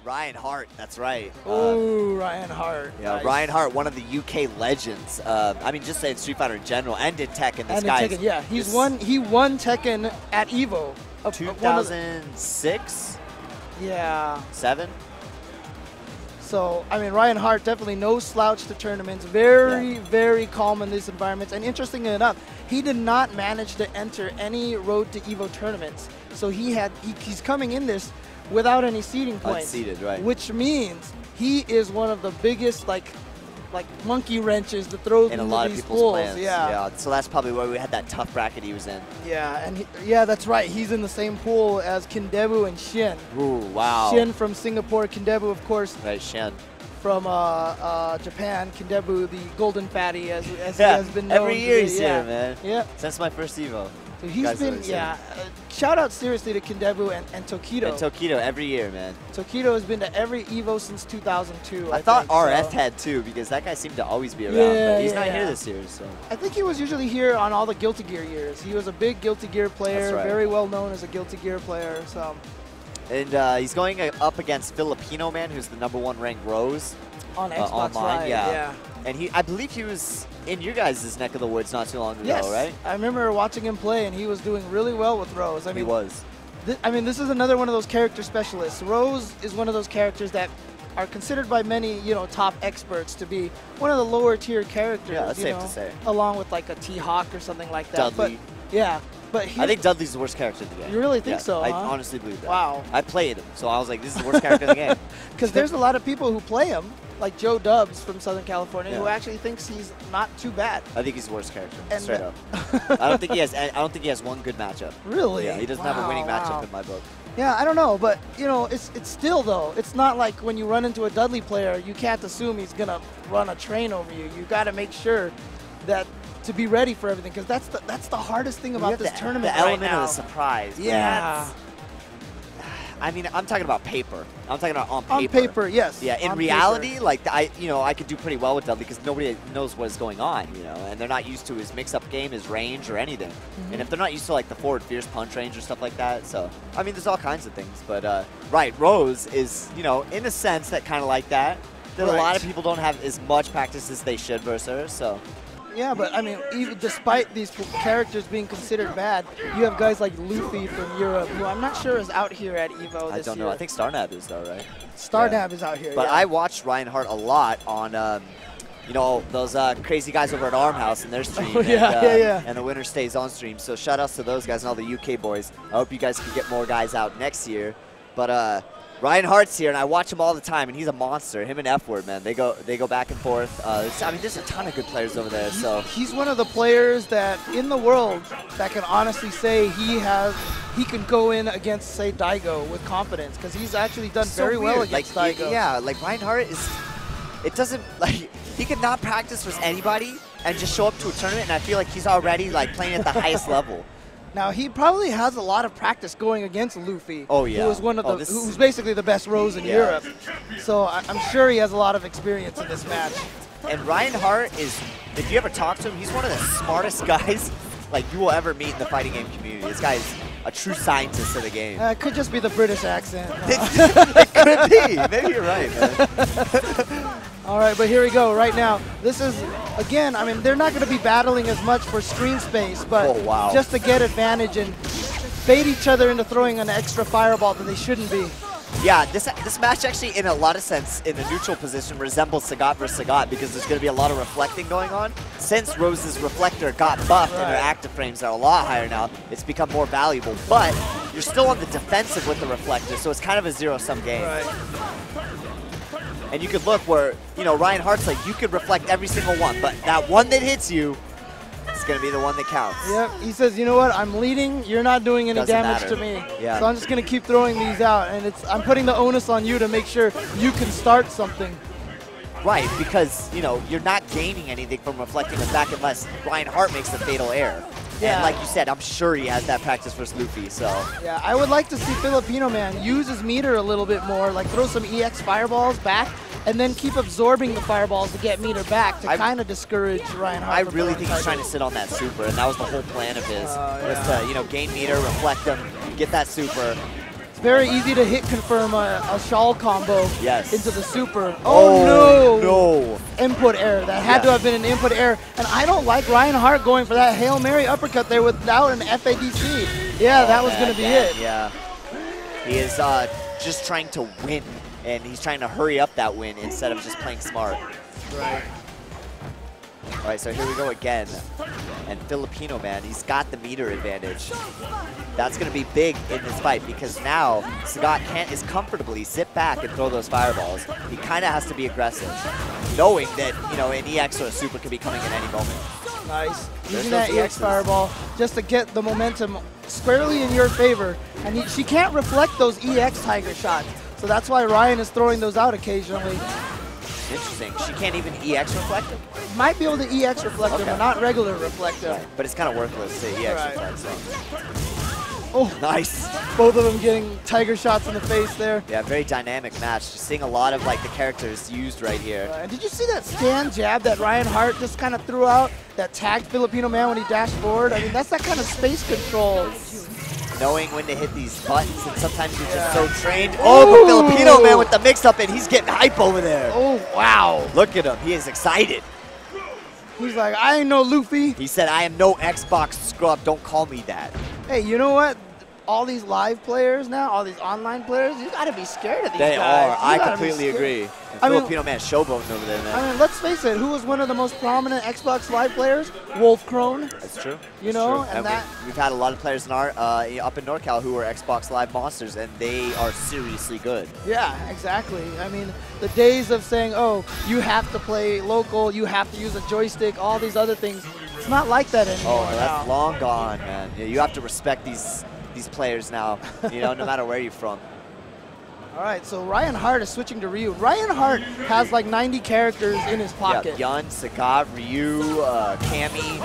Ryan Hart, that's right. Oh, Ryan Hart. Yeah, nice. Ryan Hart, one of the UK legends. I mean, just saying Street Fighter in general, and in Tekken. This guy, yeah, he won Tekken at Evo. 2006. Yeah. 7. So, I mean, Ryan Hart definitely no slouch to tournaments. Very calm in these environments. And interestingly enough, he did not manage to enter any Road to Evo tournaments. So he's coming in this without any seeding points. Unseeded, right. Which means he is one of the biggest, like monkey wrenches to throw in a lot of people's pools. plans. Yeah. So that's probably where we had that tough bracket he was in. Yeah, and that's right. He's in the same pool as Kevu and Shin. Ooh, wow. Shin from Singapore, Kevu, of course. Right, Shin. From Japan, Kevu, the golden fatty, as he has been known. Every year he's here, man. Yeah. Since my first Evo. So he's been, shout out seriously to Kevu and Tokido. And Tokido every year, man. Tokido has been to every Evo since 2002. I thought RF had too, because that guy seemed to always be around, but he's not here this year. So I think he was usually here on all the Guilty Gear years. He was a big Guilty Gear player, That's right. very well known as a Guilty Gear player. So. And he's going up against Filipino man, who's the #1 ranked Rose. On Xbox online, Live, yeah. And I believe he was in your guys' neck of the woods not too long ago, right? I remember watching him play, and he was doing really well with Rose. I mean, he was. This is another one of those character specialists. Rose is one of those characters that are considered by many, top experts to be one of the lower tier characters. Yeah, that's safe to say. Along with like a T-Hawk or something like that. Dudley. But I think Dudley's the worst character in the game. You really think so? I huh? honestly believe that. Wow. I played him, so I was like, this is the worst character in the game. Because there's a lot of people who play him, like Joe Dubs from Southern California, who actually thinks he's not too bad. I think he's the worst character, straight up. I don't think he has one good matchup. Really? Yeah, he doesn't have a winning matchup in my book. Yeah, I don't know, but it's still though. It's not like when you run into a Dudley player, you can't assume he's gonna run a train over you. You got to make sure that to be ready for everything, because that's the hardest thing about this tournament right now. The element of the surprise. Yeah. I mean, I'm talking about paper. I'm talking about on paper. On paper, yes. Yeah, in reality, like I could do pretty well with Dudley because nobody knows what is going on, and they're not used to his mix-up game, his range, or anything. And if they're not used to like the forward fierce punch range or stuff like that, so I mean, there's all kinds of things. But right, Rose is, in a sense, that kind of like that. That a lot of people don't have as much practice as they should versus her, so. Yeah, but I mean, even despite these characters being considered bad, you have guys like Luffy from Europe, who I'm not sure is out here at Evo this year. I don't know. I think Starnab is though, right? Starnab is out here. But I watched Ryan Hart a lot on, those crazy guys over at Armhouse and their stream. And the winner stays on stream. So shout outs to those guys and all the UK boys. I hope you guys can get more guys out next year. But Ryan Hart's here, and I watch him all the time, and he's a monster. Him and F-Word, man, they go back and forth. I mean, there's a ton of good players over there. So he's one of the players that in the world that can honestly say he can go in against, say, Daigo with confidence, because he's actually done very well against Daigo. Yeah, like Ryan Hart is. It doesn't like he could not practice with anybody and just show up to a tournament, and I feel like he's already like playing at the highest level. Now he probably has a lot of practice going against Luffy. Oh yeah. Who is one of who's basically the best Rose in Europe. So I'm sure he has a lot of experience in this match. And Ryan Hart is, if you ever talk to him, he's one of the smartest guys like you will ever meet in the fighting game community. This guy is a true scientist of the game. It could just be the British accent. It could be. Maybe you're right, man. All right, but here we go right now. This is, again, I mean, they're not going to be battling as much for screen space, but just to get advantage and bait each other into throwing an extra fireball that they shouldn't be. Yeah, this match actually, in a lot of sense, in the neutral position, resembles Sagat versus Sagat because there's going to be a lot of reflecting going on. Since Rose's reflector got buffed and her active frames are a lot higher now, it's become more valuable. But you're still on the defensive with the reflector, so it's kind of a zero-sum game. And you could look where, Ryan Hart's like, you could reflect every single one, but that one that hits you is going to be the one that counts. Yep, he says, you know what, I'm leading, you're not doing any damage to me. Yeah. So I'm just going to keep throwing these out, and I'm putting the onus on you to make sure you can start something. Right, because, you're not gaining anything from reflecting them back unless Ryan Hart makes the fatal error. Yeah. And like you said, I'm sure he has that practice versus Luffy, so. Yeah, I would like to see Filipino man use his meter a little bit more, like throw some EX fireballs back, and then keep absorbing the fireballs to get meter back to kind of discourage Ryan Hart. I really think he's trying to sit on that super, and that was the whole plan of his, was to, gain meter, reflect them, get that super. very easy to hit confirm a shawl combo into the super. Oh no! Input error. That had to have been an input error. And I don't like Ryan Hart going for that Hail Mary uppercut there without an FADC. Yeah, that was going to be it. Yeah. He is just trying to win, and he's trying to hurry up that win instead of just playing smart. Right. All right, so here we go again. And Filipino, man, he's got the meter advantage. That's going to be big in this fight because now Sagat is comfortably sit back and throw those fireballs. He kind of has to be aggressive, knowing that, you know, an EX or a super could be coming at any moment. Nice. Using that EX fireball just to get the momentum squarely in your favor. And she can't reflect those EX Tiger shots. So that's why Ryan is throwing those out occasionally. Interesting. She can't even EX reflect them? Might be able to EX reflect them, but not regular reflect them. Right. But it's kind of worthless to EX reflect. So. Oh, nice. Both of them getting Tiger shots in the face there. Yeah, very dynamic match. Just seeing a lot of like the characters used right here. And did you see that stand jab that Ryan Hart just kind of threw out that tagged Filipino man when he dashed forward? I mean, that's that kind of space control. Knowing when to hit these buttons, and sometimes you're just so trained. Oh, but Filipino man with the mix-up, and he's getting hype over there. Oh, wow. Look at him. He is excited. He's like, I ain't no Luffy. He said, I am no Xbox scrub. Don't call me that. Hey, you know what? All these live players now, all these online players, you got to be scared of these guys. They are. I completely agree. Filipino man showboating over there, man. I mean, let's face it. Who was one of the most prominent Xbox Live players? Wolf Crone. That's true. You know, and that we've had a lot of players in our up in NorCal who are Xbox Live monsters, and they are seriously good. Yeah, exactly. I mean, the days of saying, oh, you have to play local, you have to use a joystick, all these other things, it's not like that anymore. Oh, that's long gone, man. Yeah, you have to respect these players now, you know, no matter where you're from. All right, so Ryan Hart is switching to Ryu. Ryan Hart has like 90 characters in his pocket. Yeah, Yun, Sagat, Ryu, Cammy.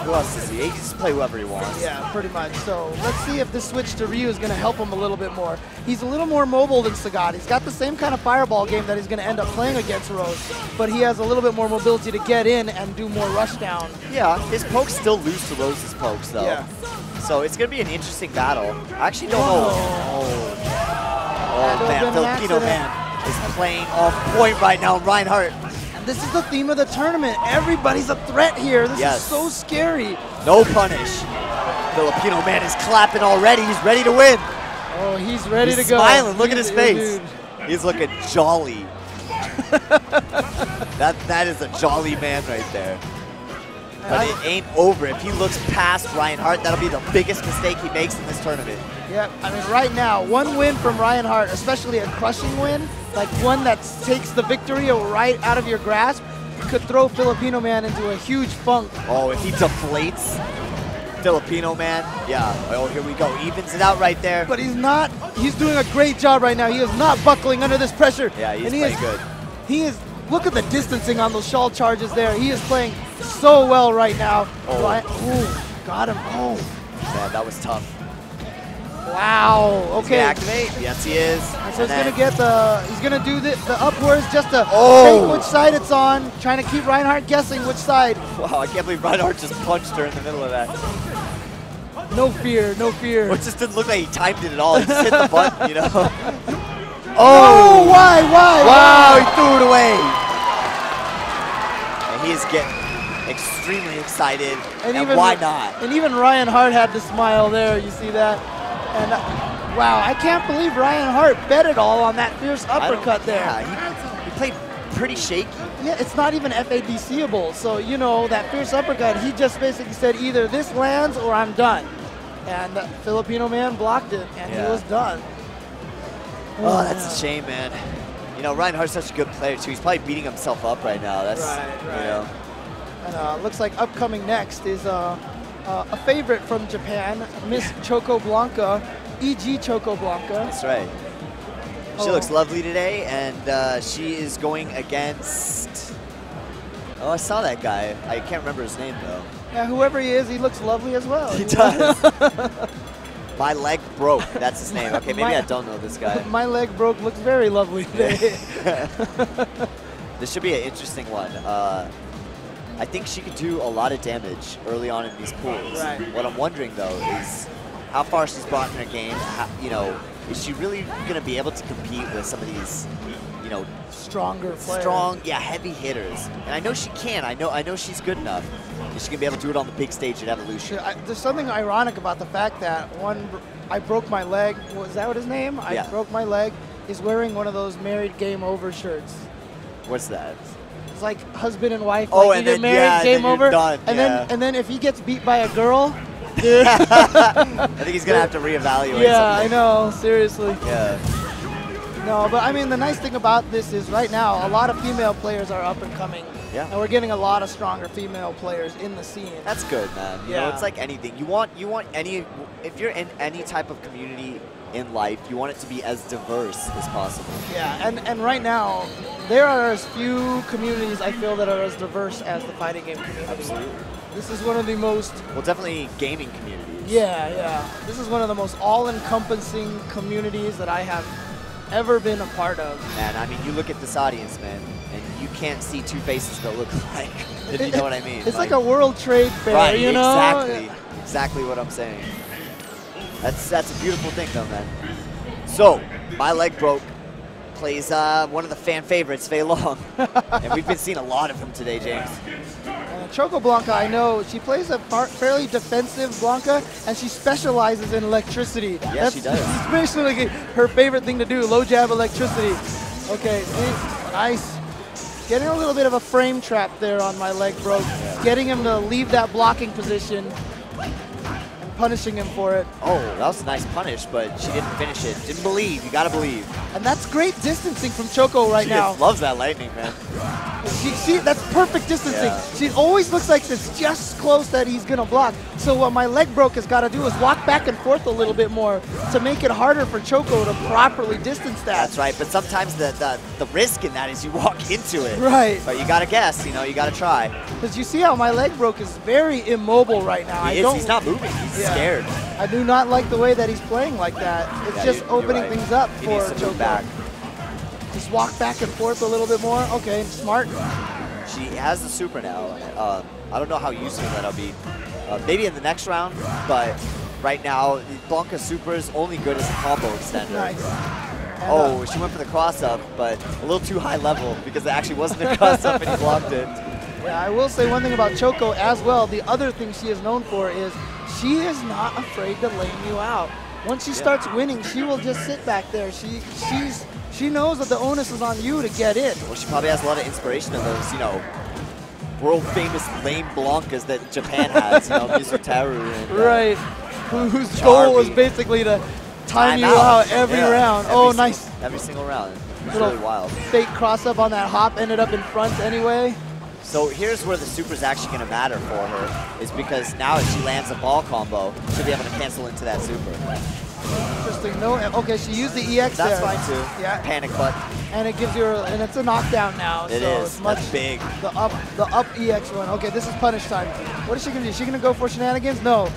Who else is he? He can just play whoever he wants. Yeah, pretty much. So let's see if this switch to Ryu is going to help him a little bit more. He's a little more mobile than Sagat. He's got the same kind of fireball game that he's going to end up playing against Rose, but he has a little bit more mobility to get in and do more rush down. Yeah, his pokes still lose to Rose's pokes, though. Yeah. So it's going to be an interesting battle. I actually don't know. Oh, man, Filipino man is playing off point right now, Ryan Hart. And this is the theme of the tournament. Everybody's a threat here. This is so scary. No punish. Filipino man is clapping already. He's ready to win. Oh, he's ready to go. He's smiling. Look at his face. He's looking jolly. That is a jolly man right there. But it ain't over. If he looks past Ryan Hart, that'll be the biggest mistake he makes in this tournament. Yeah, I mean, right now, one win from Ryan Hart, especially a crushing win, like one that takes the victory right out of your grasp, could throw Filipino man into a huge funk. Oh, if he deflates Filipino man, yeah. Oh, here we go. Evens it out right there. But he's not. He's doing a great job right now. He is not buckling under this pressure. Yeah, he's playing good. He is. Look at the distancing on those shawl charges there. He is playing so well right now. Oh, got him. Oh, man, that was tough. Wow. Okay. Activate. Yes, he is. And so he's gonna get the. He's gonna do the upwards just to take which side it's on. Trying to keep Ryan Hart guessing which side. Wow, I can't believe Ryan Hart just punched her in the middle of that. No fear. No fear. Well, it just didn't look like he timed it at all. He just hit the button, you know. Oh! Why? Wow, he threw it away. And he is getting extremely excited. And why not? And even Ryan Hart had to smile there. You see that? And wow, I can't believe Ryan Hart bet it all on that fierce uppercut there. Yeah, he played pretty shaky. Yeah, it's not even FADC-able. So, you know, that fierce uppercut, he just basically said either this lands or I'm done. And the Filipino man blocked it, and he was done. Oh, that's a shame, man. You know, Ryan Hart's such a good player, too. He's probably beating himself up right now. That's, right. You know. And looks like upcoming next is a favorite from Japan, Miss Choco Blanca, E.G. Choco Blanca. That's right. She looks lovely today, and she is going against... Oh, I saw that guy. I can't remember his name, though. Yeah, whoever he is, he looks lovely as well. He does. My leg broke. That's his name. Okay, maybe I don't know this guy. My leg broke looks very lovely today. This should be an interesting one. I think she could do a lot of damage early on in these pools. Right. What I'm wondering, though, is how far she's brought in her game. How, you know, is she really going to be able to compete with some of these, you know, stronger players? Strong, yeah, heavy hitters. And I know she can. I know she's good enough. She's going to be able to do it on the big stage at Evolution. There's something ironic about the fact that I broke my leg. Was that what his name? Yeah. I broke my leg. He's wearing one of those married game over shirts. What's that? It's like husband and wife. Oh, like and you then get married, game over. Done. And then if he gets beat by a girl, dude. I think he's gonna have to reevaluate. Yeah, something. I know. Seriously. Yeah. No, but I mean the nice thing about this is right now a lot of female players are up and coming. Yeah. And we're getting a lot of stronger female players in the scene. That's good, man. You know, it's like anything. You want any, if you're in any type of community in life, you want it to be as diverse as possible. Yeah, and right now, there are as few communities I feel that are as diverse as the fighting game community. Absolutely. This is one of the most... Well, definitely gaming communities. Yeah. This is one of the most all-encompassing communities that I have ever been a part of. Man, I mean, you look at this audience, man, and you can't see two faces that look alike, if you know what I mean. It's like a World Trade Fair, right, you know? Exactly what I'm saying. That's a beautiful thing, though, man. So, my leg broke. Plays one of the fan favorites, Fei Long. And we've been seeing a lot of him today, James. Choco Blanca, I know, she plays a fairly defensive Blanca, and she specializes in electricity. Yeah, she does. It's basically her favorite thing to do, low jab electricity. Okay, nice. Getting a little bit of a frame trap there on my leg broke. Yeah. Getting him to leave that blocking position. Punishing him for it. Oh, that was a nice punish, but she didn't finish it. Didn't believe. You gotta believe. And that's great distancing from Choco right now. She loves that lightning, man. That's perfect distancing. Yeah. She always looks like it's just close that he's gonna block. So what my leg broke has got to do is walk back and forth a little bit more to make it harder for Choco to properly distance that. That's right, but sometimes the risk in that is you walk into it. Right. But you gotta guess, you know, you gotta try. Because you see how my leg broke is very immobile right now. He's not moving, he's scared. I do not like the way that he's playing like that. It's just opening things up for Choco. Back. Just walk back and forth a little bit more. Okay, smart. She has the super now. I don't know how useful that'll be. Maybe in the next round, but right now, Blanca's super is only good as a combo extender. Nice. Oh, she went for the cross-up, but a little too high level because it actually wasn't a cross-up and he blocked it. Yeah, I will say one thing about Choco as well. The other thing she is known for is she is not afraid to lane you out. Once she starts winning, she will just sit back there. She knows that the onus is on you to get in. Well, she probably has a lot of inspiration of those, you know, world-famous lane Blancas that Japan has, you know, Misotaru. And, right, whose goal was basically to time you out every round. Nice. Every single round. It's really wild. Fake cross-up on that hop, ended up in front anyway. So here's where the super is actually going to matter for her, is because now if she lands a ball combo, she'll be able to cancel into that super. Interesting. No, okay, she used the EX there. That's fine too. Yeah. Panic button. And it gives you, and it's a knockdown now. It so is. It's much That's big. The up EX one. Okay, this is punish time. What is she gonna do? Is she gonna go for shenanigans? No.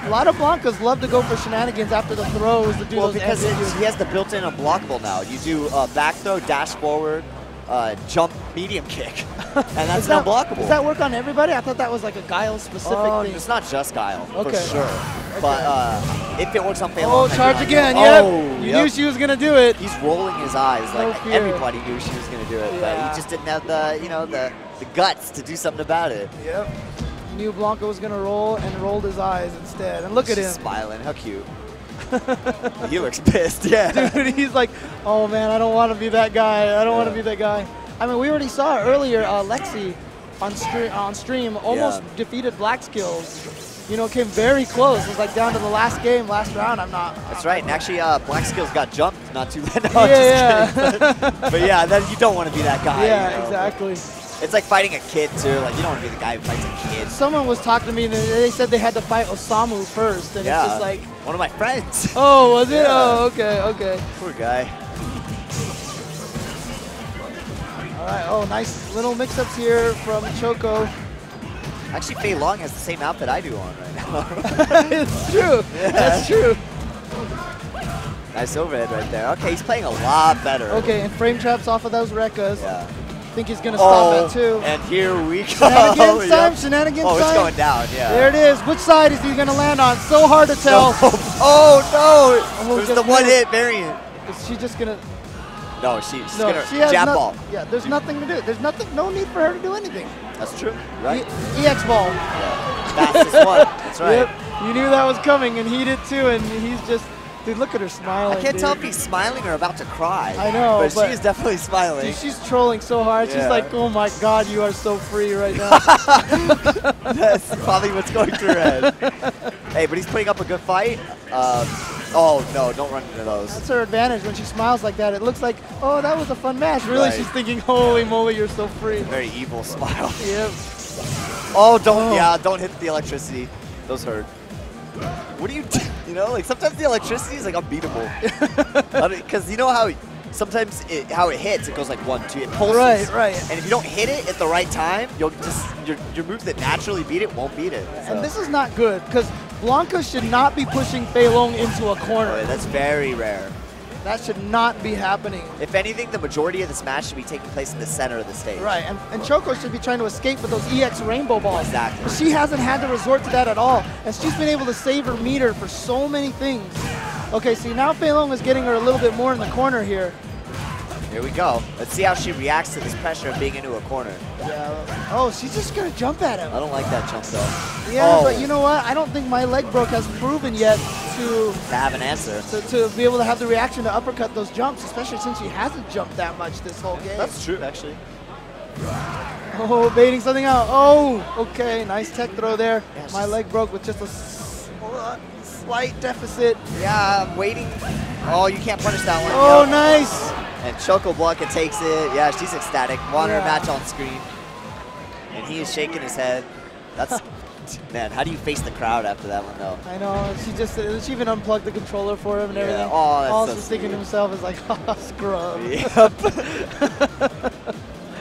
A lot of Blancas love to go for shenanigans after the throws to do those. Because she has the built-in unblockable now. You do back throw, dash forward, jump, medium kick, and that's unblockable. Does that work on everybody? I thought that was like a Guile specific thing. It's not just Guile, for sure. Okay. But if it works on Fei Long, charge again, you knew she was going to do it. He's rolling his eyes like everybody knew she was going to do it, but he just didn't have the, you know, the guts to do something about it. Yep. He knew Blanca was going to roll and rolled his eyes instead. And look at him. Smiling, how cute. He looks pissed, yeah. Dude, he's like, oh man, I don't want to be that guy. I don't want to be that guy. I mean, we already saw earlier Lexi on stream almost defeated Black Skills. You know, came very close. It was like down to the last game, last round. That's right. And actually, Black Skills got jumped not too long. But yeah, you don't want to be that guy. Yeah, you know? exactly. It's like fighting a kid too. Like you don't want to be the guy who fights a kid. Someone was talking to me and they said they had to fight Osamu first, and it's just like one of my friends. Oh, was it? Oh, okay. Poor guy. All right. Oh, nice little mix-ups here from Choco. Actually, Fei Long has the same outfit I do on right now. It's true. Yeah. That's true. Nice overhead right there. Okay, he's playing a lot better. Okay, and frame traps off of those Rekkas. Yeah. I think he's going to stop at 2. And here we go. Shenanigans time, shenanigans time. Oh, it's going down, yeah. There it is. Which side is he going to land on? So hard to tell. Oh no! Oh, It was the one-hit variant. Is she just gonna? No, she's No, gonna she has jab ball. Yeah, there's nothing to do. There's no need for her to do anything. That's true, right? EX ball. Yeah. Fastest one. That's right. Yep. You knew that was coming, and he did too. And he's just, dude, look at her smiling. I can't dude. tell if he's smiling or about to cry. I know, but she is definitely smiling. Dude, she's trolling so hard. Yeah. She's like, oh my God, you are so free right now. That's probably what's going through her head. Hey, but he's putting up a good fight. Oh no, don't run into those. That's her advantage when she smiles like that. It looks like, oh, that was a fun match. Really, Right. she's thinking, holy moly, you're so free. Very evil smile. Yep. Oh, don't hit the electricity. Those hurt. What do you do? You know, like sometimes the electricity is like unbeatable. Because you know how sometimes how it hits, it goes like 1, 2, it pulses. Right. And if you don't hit it at the right time, you'll just your moves that naturally beat it won't beat it. So. And this is not good because Blanca should not be pushing Fei Long into a corner. Boy, that's very rare. That should not be happening. If anything, the majority of this match should be taking place in the center of the stage. Right, and Choco should be trying to escape with those EX rainbow balls. Exactly. She hasn't had to resort to that at all, and she's been able to save her meter for so many things. Okay, see, now Fei Long is getting her a little bit more in the corner here. Here we go. Let's see how she reacts to this pressure of being into a corner. Yeah. Oh, she's just going to jump at him. I don't like that jump, though. Yeah, but you know what? I don't think my leg broke has proven yet to have an answer. To be able to have the reaction to uppercut those jumps, especially since she hasn't jumped that much this whole game. That's true, actually. Oh, baiting something out. Oh, okay. Nice tech throw there. Yeah, my leg broke with just a slight deficit. Yeah, I'm waiting. Oh, you can't punish that one. Oh, Yep. nice. And Choco Blanca takes it. Yeah, she's ecstatic. Want her match on screen. And he is shaking his head. That's, man, how do you face the crowd after that one, though? I know. She even unplugged the controller for him and everything. Oh, that's All so he's thinking to sweet. himself is like, oh, scrub. Yep.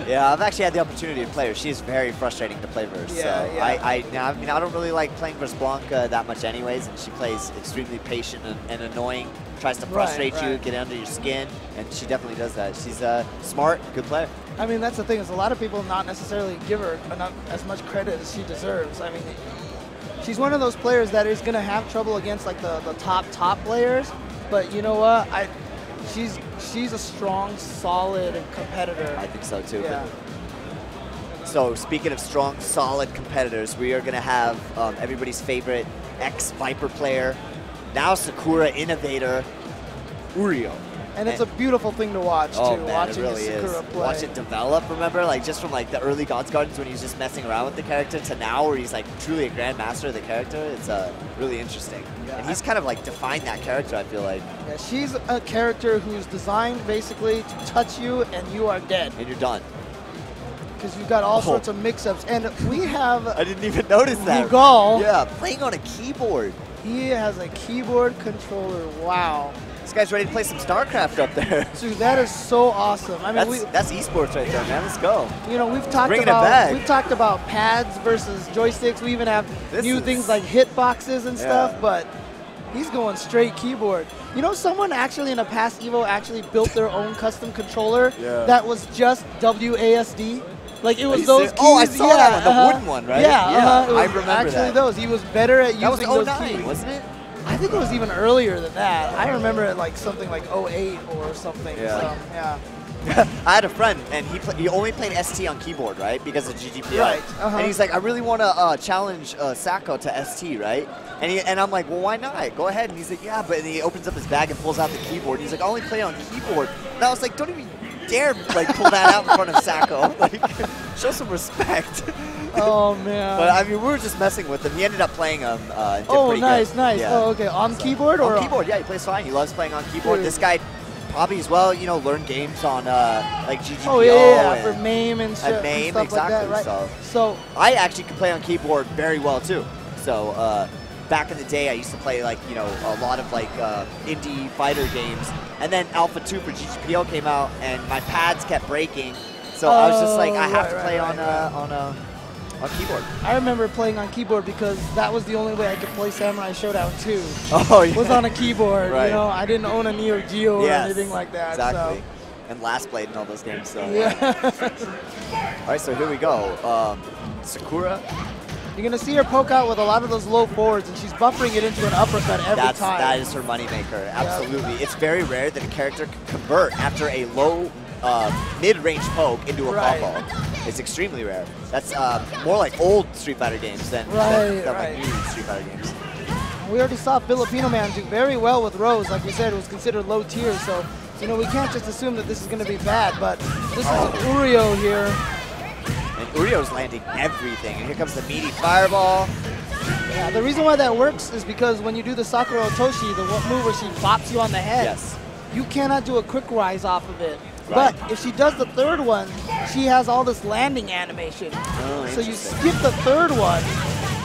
Yeah, I've actually had the opportunity to play her. She's very frustrating to play versus. Yeah, so yeah. I mean, I don't really like playing versus Blanca that much anyways, and she plays extremely patient and annoying, tries to frustrate you, get under your skin, and she definitely does that. She's a smart, good player. I mean, that's the thing is a lot of people not necessarily give her as much credit as she deserves. I mean, she's one of those players that is going to have trouble against like the top players, but you know what? She's a strong, solid competitor. I think so too. Yeah. So speaking of strong, solid competitors, we are going to have everybody's favorite ex-Viper player, now Sakura innovator, Urio. And it's a beautiful thing to watch, too, watching it really Sakura is. play. Watch it develop, remember? Like, just from, like, the early Gods Gardens when he was just messing around with the character to now where he's, like, truly a grandmaster of the character. It's really interesting. Yeah, and he's kind of, like, defined that character, I feel like. Yeah, she's a character who's designed, basically, to touch you and you are dead. And you're done. Because you've got all sorts of mix-ups. And we have... I didn't even notice that. Rugal. Yeah, playing on a keyboard. He has a keyboard controller. Wow. This guy's ready to play some StarCraft up there. Dude, that is so awesome. I mean, that's esports right there, man. Let's go. You know, we've talked about pads versus joysticks. We even have new things like hitboxes and stuff, but he's going straight keyboard. You know, someone actually in a past Evo actually built their own custom controller that was just WASD. Like, it was those keys. Oh, I saw that one, the wooden one, right? Yeah, I remember that. Actually, those. He was better at using those that was 09, keys. wasn't it? I think it was even earlier than that. I remember it like something like 08 or something. Yeah. So, yeah. I had a friend, and he only played ST on keyboard, right, because of GGPO. Right. And he's like, I really want to challenge Sako to ST, right? And I'm like, well, why not? Go ahead. And he's like, yeah, but and he opens up his bag and pulls out the keyboard. And he's like, I only play on keyboard. And I was like, don't even dare like pull that out in front of Sako. Like, show some respect. Oh man! But I mean, we were just messing with him. He ended up playing him. Oh, nice. Yeah. Oh, okay. On keyboard or on keyboard? Yeah, he plays fine. He loves playing on keyboard. Dude. This guy probably as well, you know, learned games on like GGPO. Oh yeah, for MAME and shit. MAME, and stuff exactly. Like that, right? So I actually can play on keyboard very well too. So back in the day, I used to play like a lot of like indie fighter games, and then Alpha 2 for GGPO came out, and my pads kept breaking. So I was just like, I have to play on keyboard. I remember playing on keyboard because that was the only way I could play Samurai Showdown 2. Oh, yeah. Was on a keyboard. Right. You know, I didn't own a Neo Geo or anything like that. Exactly. So. And Last Blade and all those games. So. Yeah. All right, so here we go. Sakura. You're going to see her poke out with a lot of those low forwards, and she's buffering it into an uppercut every time. That is her moneymaker, absolutely. Yep. It's very rare that a character can convert after a low mid-range poke into a combo. It's extremely rare. That's more like old Street Fighter games than like new Street Fighter games. We already saw Filipino man do very well with Rose. Like we said, it was considered low tier, so you know we can't just assume that this is going to be bad. But this is Uryo here. And Uryo's landing everything. And here comes the meaty fireball. Yeah, the reason why that works is because when you do the Sakura Otoshi, the move where she bops you on the head, you cannot do a quick rise off of it. Right. But if she does the third one, she has all this landing animation. So you skip the third one,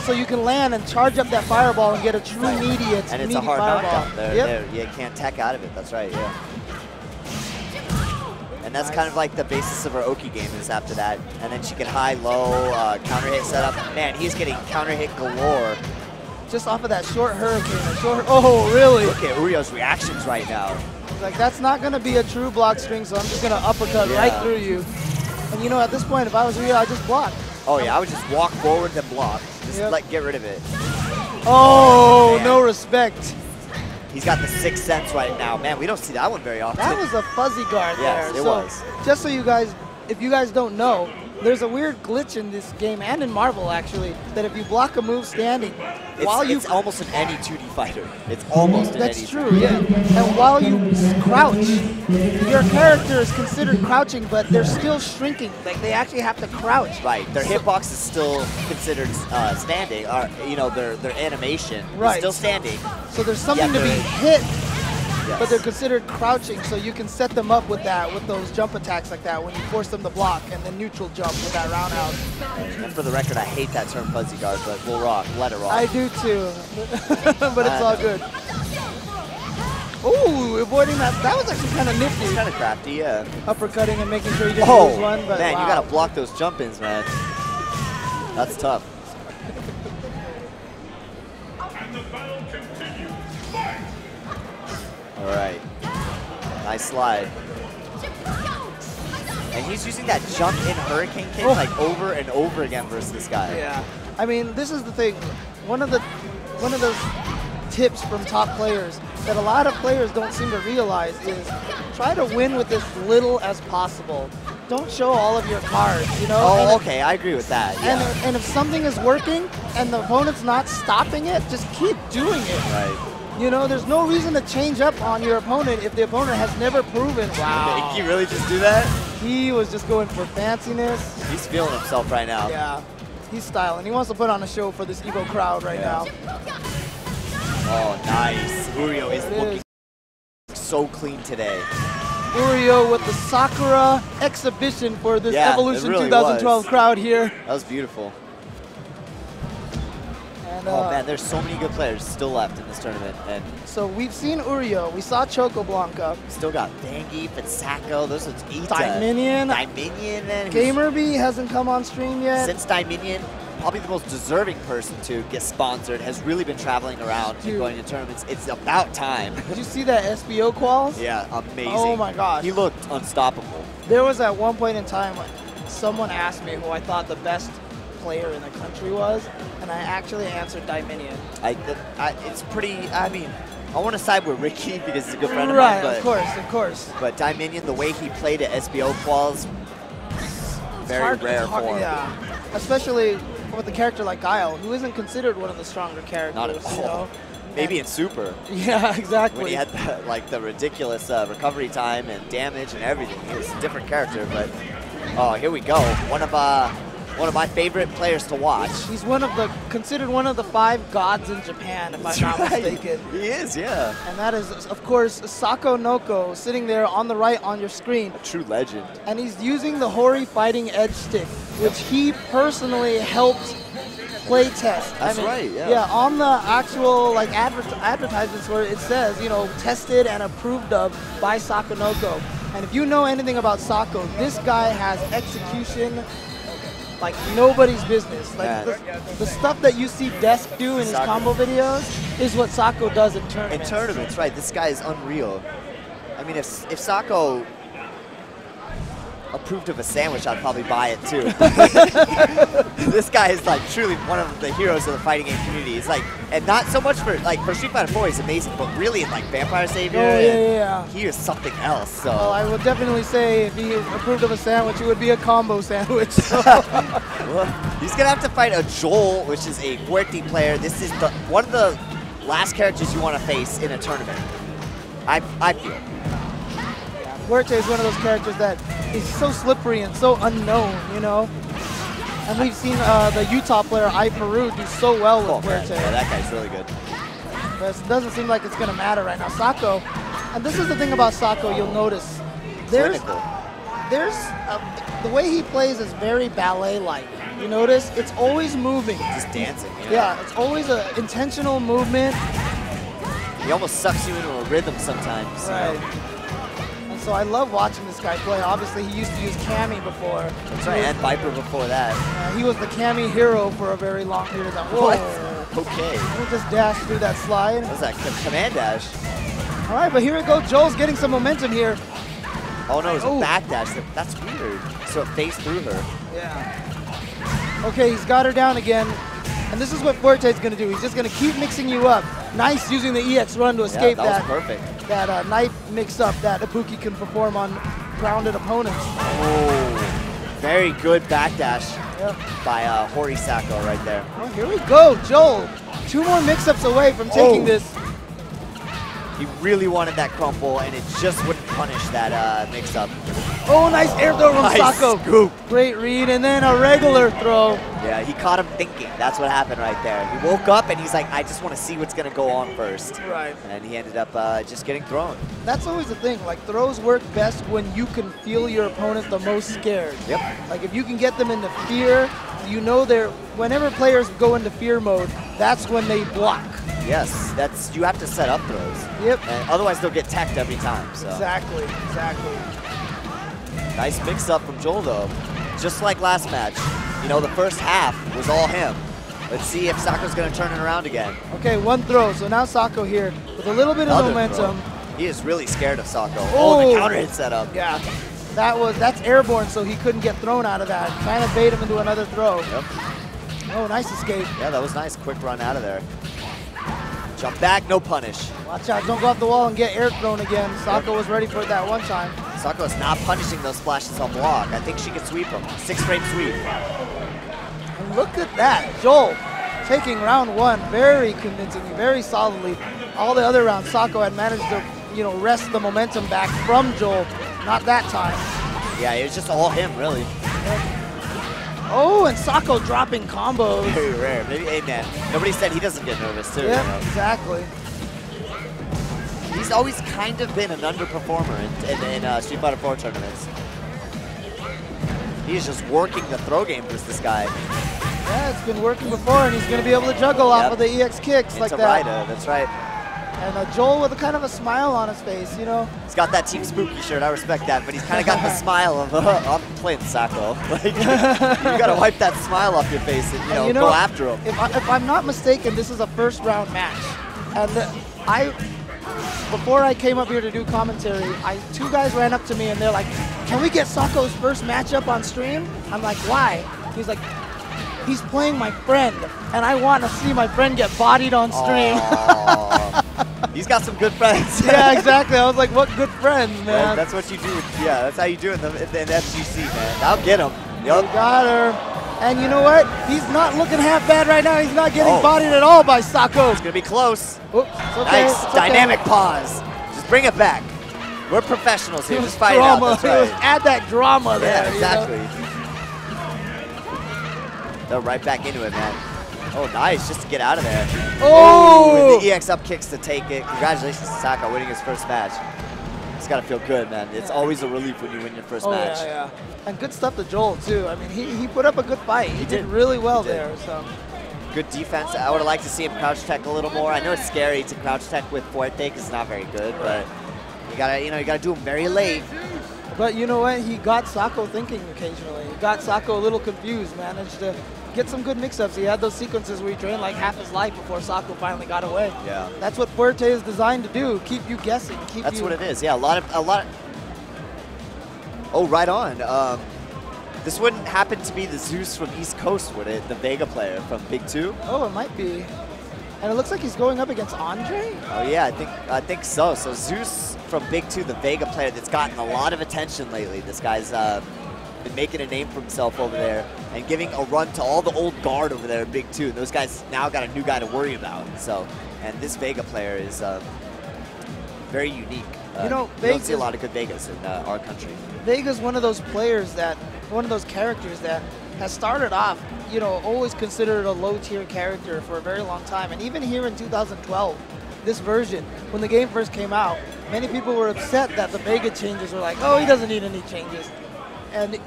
so you can land and charge up that fireball and get a true immediate and it's a hard knockout. You can't tech out of it. That's right, yeah. And that's kind of like the basis of her Oki game is after that. And then she can high-low, counter hit setup. Man, he's getting counter hit galore. Just off of that short hurricane. Oh, really? Look at Uryo's reactions right now. He's like, that's not going to be a true block string, so I'm just going to uppercut right through you. And you know, at this point, if I was Uryo, I'd just block. Oh, yeah, I would just walk forward and block. Just get rid of it. Oh, no respect. He's got the 6th sense right now. Man, we don't see that one very often. That was a fuzzy guard there. Yes, it was. Just so you guys, if you guys don't know, there's a weird glitch in this game and in Marvel actually that if you block a move standing, it's almost in any 2D fighter. It's almost in any 2D. That's true, yeah. And while you crouch, your character is considered crouching, but they're still shrinking. Like they actually have to crouch. Right. Their hitbox is still considered standing, or you know, their animation is still standing. So there's something to be hit. But they're considered crouching, so you can set them up with that, with those jump attacks like that when you force them to block and then neutral jump with that roundhouse. And for the record, I hate that term fuzzy guard, but we'll rock, let it rock. I do too, but it's all good. Ooh, avoiding that. That was actually kind of nifty. It's kind of crafty, yeah. Uppercutting and making sure you didn't lose one. But man, you got to block those jump-ins, man. That's tough. All right, nice slide. And he's using that jump in hurricane kick like over and over again versus this guy. Yeah, I mean, this is the thing. One of those tips from top players that a lot of players don't seem to realize is try to win with as little as possible. Don't show all of your cards, you know? Oh, okay, I agree with that. Yeah. And if something is working and the opponent's not stopping it, just keep doing it. Right. You know, there's no reason to change up on your opponent if the opponent has never proven. Wow. Did he really just do that? He was just going for fanciness. He's feeling himself right now. Yeah, he's styling. He wants to put on a show for this Evo crowd right now. Oh, nice. Uryo is looking so clean today. Uryo with the Sakura exhibition for this Evolution really 2012 crowd here. That was beautiful. Oh man, there's so many good players still left in this tournament. And so we've seen Uryo, we saw Choco Blanca. Still got Zangief and Sako, those are Daiminion. Man. Gamerby hasn't come on stream yet. Since Daiminion, probably the most deserving person to get sponsored, has really been traveling around and going to tournaments. It's about time. Did you see that SBO quals? Yeah, amazing. Oh my gosh. He looked unstoppable. There was at one point in time when someone asked me who I thought the best player in the country was, and I actually answered Daiminion. It's pretty, I mean, I want to side with Ricky because he's a good friend of mine. Right, of course. But Daiminion, the way he played at SBO quals, very rare for him. Yeah, especially with a character like Guile, who isn't considered one of the stronger characters. Not at all. You know? Maybe in Super. Yeah, exactly. When he had the ridiculous recovery time and damage and everything. He was a different character, but oh, here we go. One of my favorite players to watch. He's considered one of the 5 gods in Japan, if I'm not mistaken. He is, yeah. And that is, of course, Sako Noko sitting there on the right on your screen. A true legend. And he's using the Hori Fighting Edge stick, which he personally helped play test. That's right, yeah. Yeah, on the actual like advertisements where it says, you know, tested and approved of by Sako Noko. And if you know anything about Sako, this guy has execution like nobody's business. Like the stuff that you see Desk do in his combo videos is what Sako does in tournaments. In tournaments, right. This guy is unreal. I mean, if Sako approved of a sandwich, I'd probably buy it too. This guy is like truly one of the heroes of the fighting game community. He's like, and not so much for like for Street Fighter 4, he's amazing, but really in like Vampire Savior, he is something else. So well, I would definitely say if he approved of a sandwich, it would be a combo sandwich. So. Well, he's gonna have to fight a Joel, which is a Fuerte player. This is one of the last characters you want to face in a tournament. I feel. Fuerte is one of those characters that is so slippery and so unknown, you know? And we've seen the Utah player, Peru, do so well with Fuerte. Yeah, that guy's really good. But it doesn't seem like it's going to matter right now. Sako, and this is the thing about Sako you'll notice. The way he plays is very ballet-like. You notice? It's always moving. Just dancing. Yeah, it's always an intentional movement. He almost sucks you into a rhythm sometimes. Right. You know? So I love watching this guy play. Obviously, he used to use Cammy before. That's right, and Viper before that. He was the Cammy hero for a very long period of time. Whoa. What? Okay. He just dashed through that slide. What was that? Command dash. All right, but here we go. Joel's getting some momentum here. Oh, no, it was a back dash. That's weird. So it phased through her. Yeah. Okay, he's got her down again. And this is what Fuerte's going to do. He's just going to keep mixing you up. Nice using the EX run to escape that. Was perfect. That knife mix-up that Ibuki can perform on grounded opponents. Oh, very good backdash by Hori Sako right there. Oh, here we go, Joel. 2 more mix-ups away from taking this. He really wanted that crumple, and it just wouldn't punish that mix-up. Oh, nice air throw from Sako. Scoop. Great read, and then a regular throw. Yeah, he caught him thinking. That's what happened right there. He woke up, and he's like, I just want to see what's going to go on first. Right. And he ended up just getting thrown. That's always the thing. Like, throws work best when you can feel your opponent the most scared. Yep. Like, if you can get them into fear, you know whenever players go into fear mode, that's when they block. Yes, you have to set up throws. Yep. And otherwise, they'll get teched every time. So. Exactly. Nice mix-up from Joel, though. Just like last match, you know, the first half was all him. Let's see if Sako's going to turn it around again. Okay, 1 throw. So now Sako here with a little bit of momentum. Throw. He is really scared of Sako. Oh, the counter hit setup. Yeah, that's airborne, so he couldn't get thrown out of that. Trying to bait him into another throw. Yep. Oh, nice escape. Yeah, that was nice. Quick run out of there. Jump back, no punish. Watch out, don't go off the wall and get air thrown again. Sako was ready for it that one time. Sako is not punishing those splashes on block. I think she can sweep him. 6-frame sweep. And look at that. Joel taking round 1 very convincingly, very solidly. All the other rounds, Sako had managed to, wrest the momentum back from Joel. Not that time. Yeah, it was just all him, really. Oh, and Sako dropping combos. Very rare. Maybe, hey man, nobody said he doesn't get nervous too. Yeah, exactly. He's always kind of been an underperformer in Street Fighter 4 tournaments. He's just working the throw game versus this guy. Yeah, it's been working before, and he's going to be able to juggle off of the EX kicks like that. That's right. And Joel with a kind of a smile on his face, He's got that Team Spooky shirt, I respect that, but he's kind of got the smile of, I'm playing Sako. Like, you got to wipe that smile off your face and, go after him. If I'm not mistaken, this is a first round match. And before I came up here to do commentary, 2 guys ran up to me and they're like, can we get Sako's first matchup on stream? I'm like, why? He's like, he's playing my friend, and I want to see my friend get bodied on stream. He's got some good friends. Yeah, exactly. I was like, what good friends, man. Well, that's what you do. Yeah, that's how you do it in FGC, man. I'll get him. Yep. You got her. And you know what? He's not looking half bad right now. He's not getting bodied at all by Sako. It's going to be close. Oops, okay, nice. Dynamic pause. Just bring it back. We're professionals here. Just fight it out. That's right. Add that drama there. Yeah, exactly. They're right back into it, man. Oh, nice, just to get out of there. Oh! And the EX up kicks to take it. Congratulations to Sako winning his first match. It's got to feel good, man. It's always a relief when you win your first match. Yeah. And good stuff to Joel, too. I mean, he put up a good fight. He did really well there. So. Good defense. I would have liked to see him crouch tech a little more. I know it's scary to crouch tech with Fuerte because it's not very good, but you gotta do him very late. But you know what? He got Sako thinking occasionally. He got Sako a little confused, managed to get some good mix-ups. He had those sequences where he drained like half his life before Sako finally got away. Yeah. That's what Fuerte is designed to do, keep you guessing. That's what it is, yeah. A lot of Oh, right on. This wouldn't happen to be the Zeus from East Coast, would it? The Vega player from Big 2? Oh, it might be. And it looks like he's going up against Andre? Oh yeah, I think so. So Zeus from Big 2, the Vega player that's gotten a lot of attention lately. This guy's been making a name for himself over there and giving a run to all the old guard over there in Big 2. Those guys now got a new guy to worry about. So, and this Vega player is very unique. You know, we don't see a lot of good Vegas in our country. Vega's one of those players that, one of those characters that has started off, you know, always considered a low-tier character for a very long time. And even here in 2012, this version, when the game first came out, many people were upset that the Vega changes were like, oh, he doesn't need any changes. And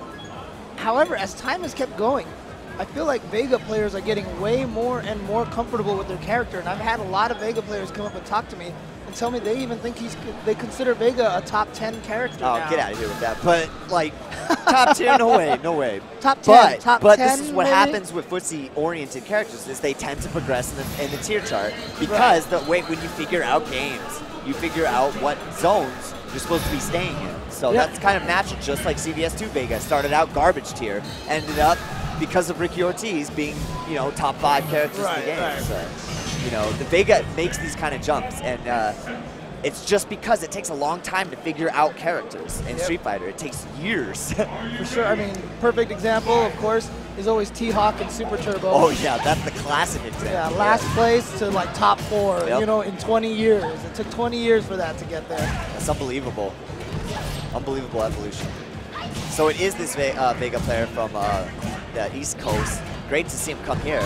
however, as time has kept going, I feel like Vega players are getting way more and more comfortable with their character. And I've had a lot of Vega players come up and talk to me and tell me they even think they consider Vega a top 10 character now. Get out of here with that. But like, top tier, no way, no way. Top 10, but 10 this is what maybe? happens with footsie-oriented characters is they tend to progress in the tier chart because the way when you figure out games, you figure out what zones you're supposed to be staying in. So that's kind of natural, just like CVS2 Vega started out garbage tier, ended up because of Ricky Ortiz being, you know, top 5 characters in the game. So, you know, the Vega makes these kind of jumps, and it's just because it takes a long time to figure out characters in Street Fighter. It takes years. For sure. I mean, perfect example, of course, is always T-Hawk and Super Turbo. Oh yeah, that's the classic example. Yeah, last place to like top 4, you know, in 20 years. It took 20 years for that to get there. That's unbelievable. Unbelievable evolution. So it is this Vega player from the East Coast. Great to see him come here.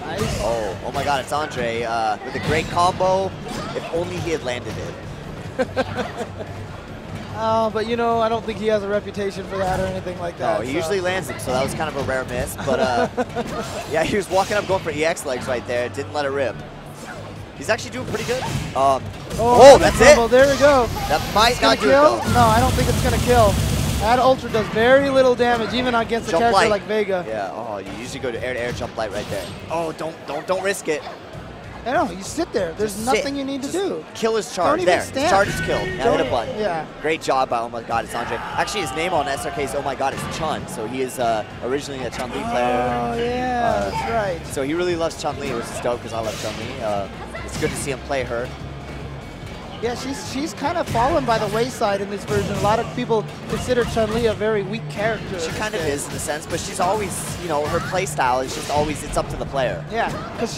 Nice. Oh my God, it's Andre with a great combo. If only he had landed it. But you know, I don't think he has a reputation for that or anything like that. No, he usually lands them, so that was kind of a rare miss. But yeah, he was walking up going for EX legs right there. Didn't let it rip. He's actually doing pretty good. That's it. There we go. That might not do it, though. No, I don't think it's going to kill. That Ultra does very little damage, even against a character like Vega. Yeah. Oh, you usually go to air-to-air jump light right there. Oh, don't risk it. I know. You sit there. There's nothing you need to do. Kill his charge. Don't there. even stand. His charge is killed. Now hit a button. Yeah. Great job by Oh My God, it's Andre. Actually, his name on SRK is Oh My God, it's Chun. So he is originally a Chun-Li player. Oh yeah, that's right. So he really loves Chun-Li, which is dope because I love Chun-Li. It's good to see him play her. Yeah, she's kind of fallen by the wayside in this version. A lot of people consider Chun-Li a very weak character. She kind of is in a sense, but she's always, you know, her play style is just always, it's up to the player. Yeah, because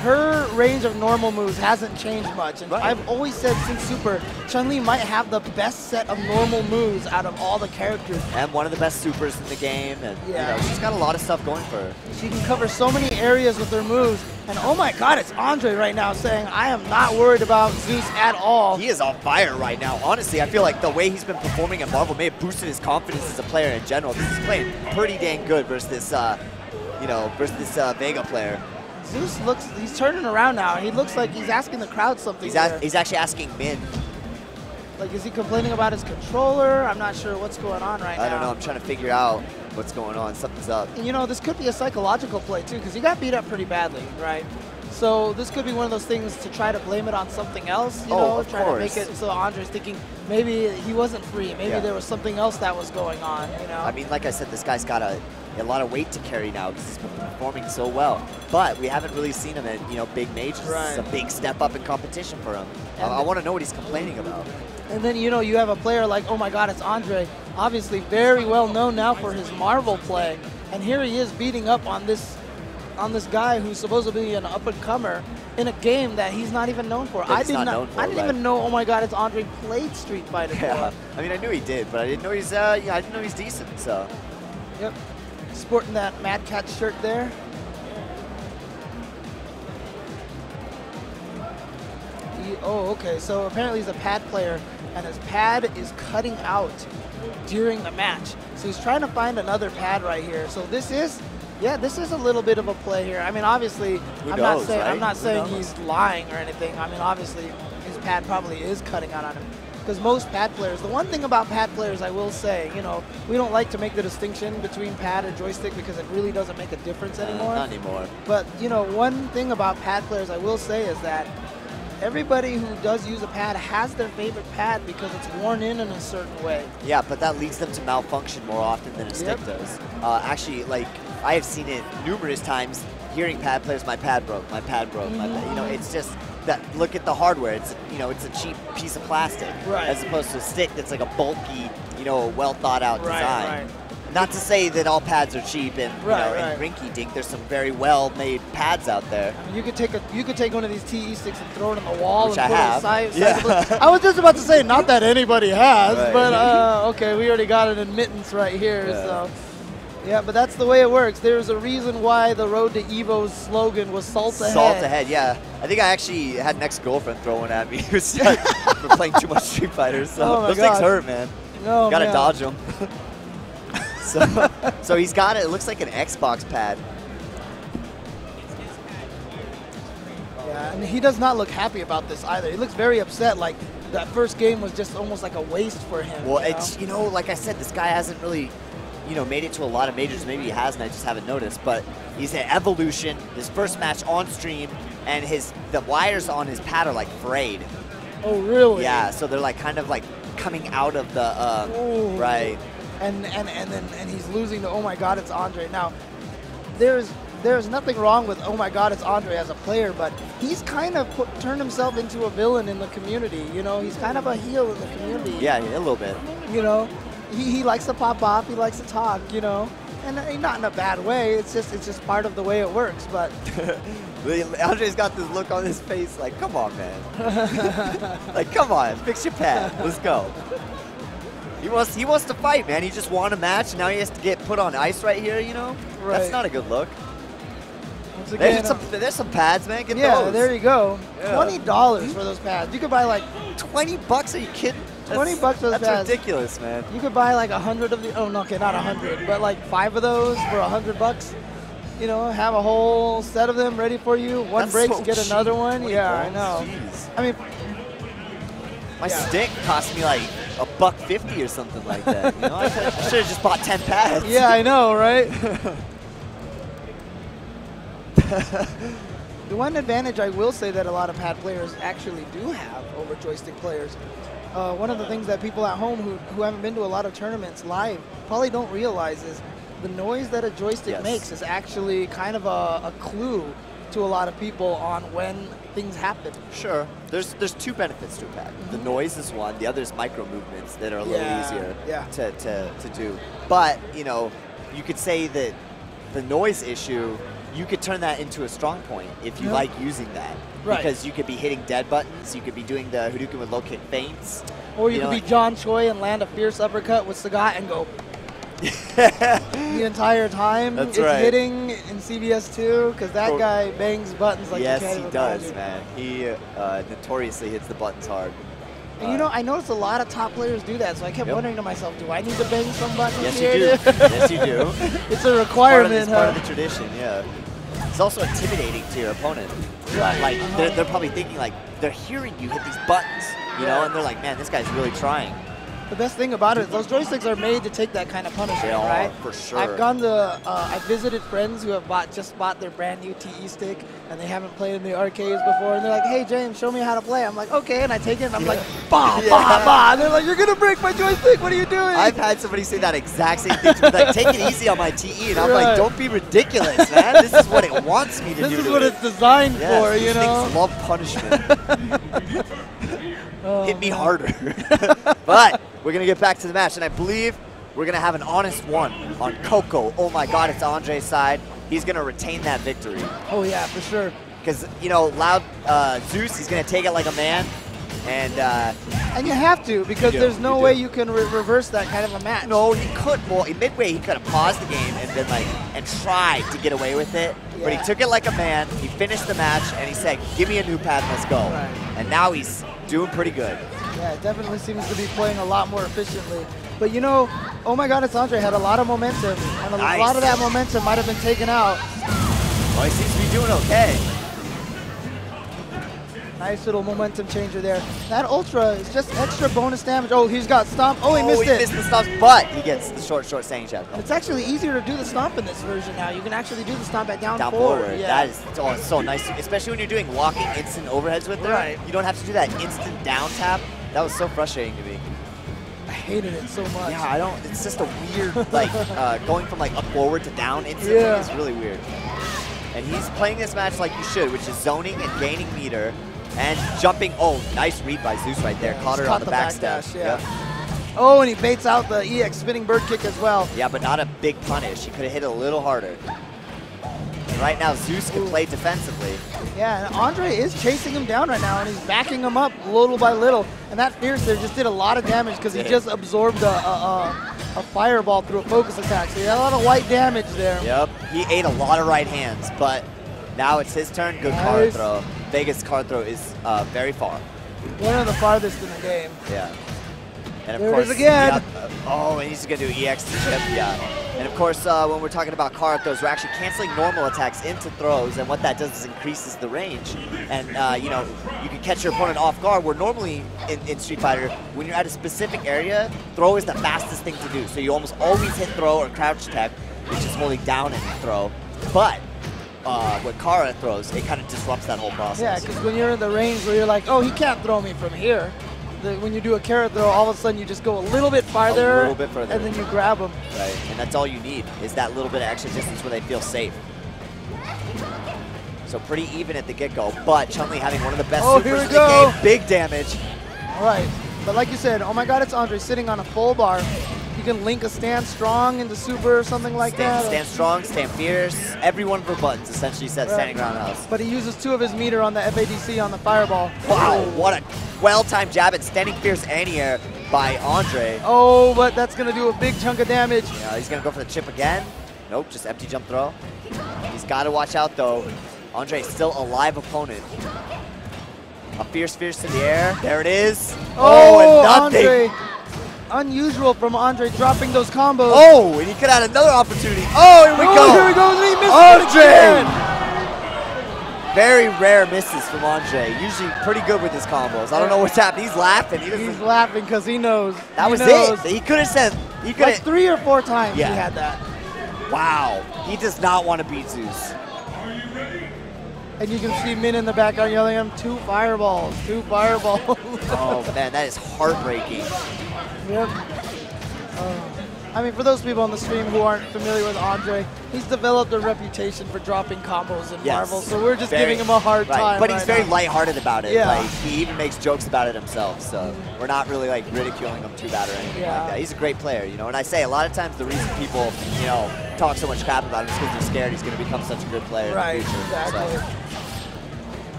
her range of normal moves hasn't changed much. And I've always said since Super, Chun-Li might have the best set of normal moves out of all the characters. And one of the best supers in the game, and you know, she's got a lot of stuff going for her. She can cover so many areas with her moves. And oh my God, it's Andre right now saying, I am not worried about Zeus at all. He is on fire right now. Honestly, I feel like the way he's been performing at Marvel may have boosted his confidence as a player in general. Because he's playing pretty dang good versus this, Vega player. Zeus he's turning around now. He looks like he's asking the crowd something. He's actually asking Min. Like, is he complaining about his controller? I'm not sure what's going on right now. I don't know. I'm trying to figure out what's going on. Something's up. And you know, this could be a psychological play too, because he got beat up pretty badly, right? So this could be one of those things to try to blame it on something else, you know, try to make it so Andre's thinking maybe he wasn't free, maybe there was something else that was going on, you know? I mean, like I said, this guy's got a lot of weight to carry now because he's been performing so well. But we haven't really seen him in, you know, big majors. It's a big step up in competition for him. I want to know what he's complaining about. And then, you know, you have a player like, oh my God, it's Andre, obviously very well known now for his Marvel play. And here he is beating up on this guy who's supposed to be an up-and-comer in a game that he's not even known for. I didn't even know, oh my God, it's Andre played Street Fighter. Yeah, I mean, I knew he did, but I didn't know he's, I didn't know he's decent, so. Yep, sporting that Mad Cat shirt there. Okay, so apparently he's a pad player, and his pad is cutting out during the match. So he's trying to find another pad right here. So this is a little bit of a play here. I mean, obviously, I'm not saying he's lying or anything. I mean, obviously, his pad probably is cutting out on him. Because most pad players, the one thing about pad players I will say, you know, we don't like to make the distinction between pad and joystick because it really doesn't make a difference anymore. Not anymore. But, you know, one thing about pad players I will say is that everybody who does use a pad has their favorite pad because it's worn in a certain way. Yeah, but that leads them to malfunction more often than a stick does. Actually, like, I have seen it numerous times, hearing pad players, my pad broke, my pad broke, my pad. You know, it's just that, look at the hardware. It's, you know, it's a cheap piece of plastic as opposed to a stick that's like a bulky, you know, well thought out design. Not to say that all pads are cheap and, you know, and rinky-dink. There's some very well-made pads out there. I mean, you could take one of these TE sticks and throw it on the wall. Which and I have. I was just about to say, not that anybody has, but okay, we already got an admittance right here. So, yeah, but that's the way it works. There's a reason why the Road to Evo's slogan was salt ahead. Salt ahead, yeah. I think I actually had an ex-girlfriend throwing at me for playing too much Street Fighter. So those things hurt, man. No, gotta dodge them. So he's got it. It looks like an Xbox pad. Yeah, and he does not look happy about this either. He looks very upset. Like that first game was just almost like a waste for him. Well, it's, you know, like I said, this guy hasn't really, you know, made it to a lot of majors. Maybe he hasn't. I just haven't noticed. But he's at Evolution. His first match on stream, and the wires on his pad are like frayed. Oh, really? Yeah. So they're like kind of like coming out of the right. And he's losing to, oh my God, it's Andre. Now, there's nothing wrong with, oh my God, it's Andre as a player, but he's kind of turned himself into a villain in the community. You know, he's kind of a heel in the community. Yeah, a little bit. You know, he likes to pop off, he likes to talk, you know, and not in a bad way. It's just part of the way it works. But Andre's got this look on his face, like, come on, man, like, come on, fix your pad, let's go. He wants to fight, man. He just won a match, and now he has to get put on ice right here, you know? Right. That's not a good look. Again, there's some pads, man. Get those. There you go. $20 for those pads. You could buy like $20. Are you kidding? $20 for those pads. That's ridiculous, man. You could buy like 100 of the. Oh no, okay, not 100, but like 5 of those for $100. You know, have a whole set of them ready for you. One breaks, get another one. Yeah, I know. Jeez. I mean, my stick cost me like $1.50 or something like that. You know, I should have just bought 10 pads. Yeah, I know, right? The one advantage I will say that a lot of pad players actually do have over joystick players, one of the things that people at home who haven't been to a lot of tournaments live probably don't realize is the noise that a joystick makes is actually kind of a clue to a lot of people on when things happen. Sure. There's 2 benefits to a pad. The noise is one. The other is micro movements that are a little easier to do. But, you know, you could say that the noise issue, you could turn that into a strong point if you like using that. Right. Because you could be hitting dead buttons. You could be doing the Hadouken with low kick feints. Or you could be John Choi and land a fierce uppercut with Sagat and go the entire time. It's hitting in CBS 2 because that guy bangs buttons like you can't even does, imagine. Man. He notoriously hits the buttons hard. And you know, I noticed a lot of top players do that, so I kept wondering to myself, do I need to bang some buttons here? Yes, you do. Yes, you do. It's a requirement. It's part of the tradition, yeah. It's also intimidating to your opponent. Right. Like, they're probably thinking, like, they're hearing you hit these buttons, you know, and they're like, man, this guy's really trying. The best thing about it, those joysticks are made to take that kind of punishment, right? For sure. I've gone to, I've visited friends who have just bought their brand new TE stick, and they haven't played in the arcades before, and they're like, hey, James, show me how to play. I'm like, okay, and I take it, and I'm like, bah, bah, bah. And they're like, you're going to break my joystick. What are you doing? I've had somebody say that exact same thing to me, like, take it easy on my TE, and I'm like, don't be ridiculous, man. This is what it wants me to do. This is what it's designed for, you know? Things love punishment. Hit me harder. But we're going to get back to the match, and I believe we're going to have an honest one on Coco. Oh my God, it's Andre's side. He's going to retain that victory. Oh yeah, for sure. Because, you know, Zeus, he's going to take it like a man. And you have to, because there's no way you can reverse that kind of a match. No, he could. Well, in midway, he could have paused the game and been like, and tried to get away with it. Yeah. But he took it like a man. He finished the match, and he said, give me a new pad, let's go. Right. And now he's doing pretty good. Yeah, it definitely seems to be playing a lot more efficiently. But you know, oh my God, it's Andre had a lot of momentum, and a lot of that momentum might have been taken out. Well, he seems to be doing okay. Nice little momentum changer there. That Ultra is just extra bonus damage. Oh, he's got Stomp. Oh, he missed it. He missed the Stomp, but he gets the short Sang Jab. It's actually easier to do the Stomp in this version now. You can actually do the Stomp at down forward. Yeah. That is so nice, especially when you're doing walking instant overheads with it. Right. You don't have to do that instant down tap. That was so frustrating to me. I hated it so much. Yeah, I don't. It's just a weird, like, going from like up forward to down instantly is really weird. And he's playing this match like you should, which is zoning and gaining meter and jumping. Oh, nice read by Zeus right there. Caught her on the back step. Yeah. Oh, and he baits out the EX spinning bird kick as well. Yeah, but not a big punish. He could have hit it a little harder. And right now, Zeus can play defensively. Yeah, and Andre is chasing him down right now, and he's backing him up little by little. And that Fierce there just did a lot of damage because he just absorbed a fireball through a focus attack. So he had a lot of white damage there. Yep, he ate a lot of right hands, but now it's his turn. Good card throw. Vegas card throw is very far. One of the farthest in the game. Yeah. And of there course, it is again. Oh, and he's going to do EX to chip, yeah. And of course, when we're talking about card throws, we're actually canceling normal attacks into throws, and what that does is increases the range. And, you know, you can catch your opponent off guard, where normally in Street Fighter, when you're at a specific area, throw is the fastest thing to do. So you almost always hit throw or crouch tech, which is holding down and throw. But with Kara throws, it kind of disrupts that whole process. Yeah, because when you're in the range where you're like, oh, he can't throw me from here. When you do a carrot throw, all of a sudden you just go a little bit farther, a little bit further, and then you grab them. Right, and that's all you need is that little bit of extra distance where they feel safe. So pretty even at the get-go, but Chun-Li having one of the best supers in the game, big damage. All right, but like you said, oh my God, it's Andre sitting on a full bar. You can link a stand strong into super or something like that. Stand strong, stand fierce, every one of her buttons essentially set standing roundhouse. But he uses 2 of his meter on the FADC on the fireball. Wow, what a well-timed jab at standing fierce anti-air by Andre. Oh, but that's going to do a big chunk of damage. Yeah, he's going to go for the chip again. Nope, just empty jump throw. He's got to watch out though. Andre is still a live opponent. A fierce in the air. There it is. Oh, and nothing. Andre. Unusual from Andre dropping those combos. Oh, and he could have another opportunity. Oh, here we go. Here we go, and he missed Andre. Very rare misses from Andre. Usually pretty good with his combos. I don't know what's happening. He's laughing. He's laughing because he knows. That was it. He could have said. He could like 3 or 4 times he had that. Wow. He does not want to beat Zeus. And you can see Min in the background yelling at him, 2 fireballs, 2 fireballs. Oh man, that is heartbreaking. Yep. I mean, for those people on the stream who aren't familiar with Andre, he's developed a reputation for dropping combos in Marvel, so we're just giving him a hard time. But he's very lighthearted about it. Yeah. Like, he even makes jokes about it himself, so we're not really like ridiculing him too bad or anything like that. He's a great player, you know. And I say a lot of times the reason people, you know, talk so much crap about him is because they're scared he's going to become such a good player in the future. Exactly. So.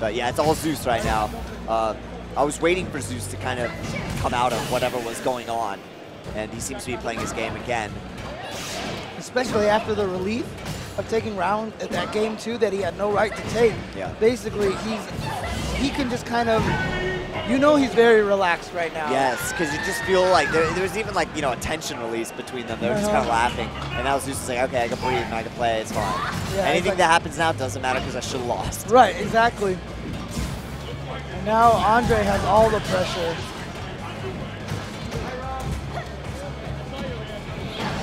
But yeah, it's all Zeus right now. I was waiting for Zeus to kind of come out of whatever was going on, and he seems to be playing his game again. Especially after the relief of taking round at that game 2 that he had no right to take. Yeah. Basically, he can just kind of, you know, he's very relaxed right now. Yes, because you just feel like there was even like, you know, a tension release between them. They were just kind of laughing, and now Zeus is like, okay, I can breathe and I can play. It's fine. Yeah, anything that happens now doesn't matter because I should have lost. Right, exactly. Now Andre has all the pressure.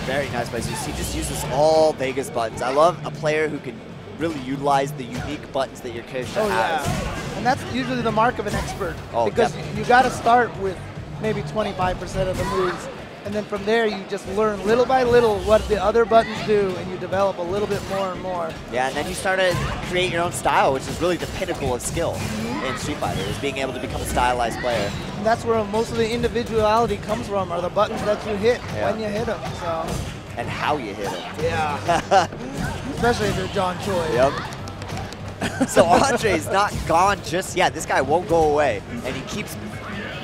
Very nice by Zeus. He just uses all Vegas buttons. I love a player who can really utilize the unique buttons that your character has. Yeah. And that's usually the mark of an expert. Oh, because definitely. You got to start with maybe 25% of the moves. And then from there, you just learn little by little what the other buttons do, and you develop a little bit more and more. Yeah, and then you start to create your own style, which is really the pinnacle of skill in Street Fighter, is being able to become a stylized player. And that's where most of the individuality comes from, are the buttons that you hit when you hit them. So. And how you hit them. Yeah. Especially if you're John Choi. Yep. So Andre's not gone just yet. This guy won't go away, and he keeps